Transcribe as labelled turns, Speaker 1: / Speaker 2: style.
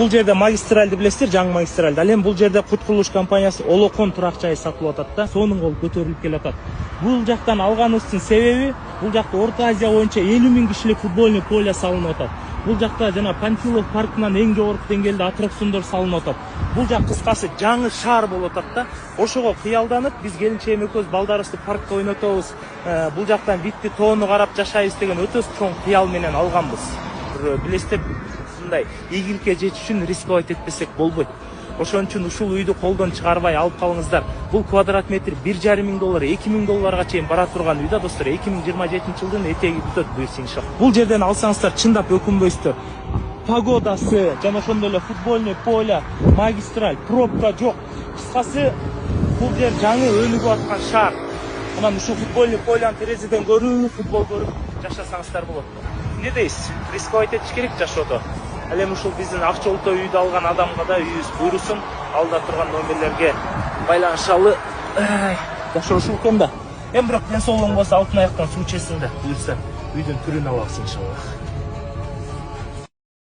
Speaker 1: Бул жерде магистральды билесиздер, жаңы магистральды. Ал эми бул жерде кут курулуш компаниясы Олокон турак жайы сатылып атат да, сонун кол көтөрүлүп келатат. Бул жактан алганыбыздын себеби, бул жакта Орто Азия боюнча 50.000 кишилик футбольный поле салынып атат. Бул жакта жана Панфилов паркынан эң жогорку деңгээлде аттракциондор салынып атат. Бул жак кыскасы жаңы шаар болуп атат да. Ошого кыялданып, биз келинчегим экөөбүз балдарыбызды паркта ойнотобуз, бул жактан Витти тоону карап жашайбыз деген өтө чоң кыял менен алганбыз. Билесиздер, мындай ийгиликке жетиш үчүн рисковать этпесек болбойт. Ошон үчүн ушул үйдү колдон чыгарбай алып калыңыздар. Бул квадрат метр $1,500, $2,000 чейин бара турган үй да достор. 2027 жылдын этеги бүтөт буюрса иншалла. Бул жерден алсаңыздар чындап өкүнбөйсүздөр. Погодасы жана ошондой эле футбольный поле, магистраль, пробка жок. Кыскасы бул жер жаңы өнүгүп аткан шаар. Анан ушул футбольный полянын терезеден көрүп, футбол көрүп жашасаңыздар болот. Не дейсиз? Рисковать этиш керек жашоодо. Ал эми ушул биздин Акчолто үйдү алган адамга да үйүбүз буйрусун, алда турган номерлерге байланышалы. Жашоо ушул экен да. Эми бирок ден соолугуң болсо алтын аяктан суу ичесиң да, буюрса үйдүн түрүн алабыз иншалла.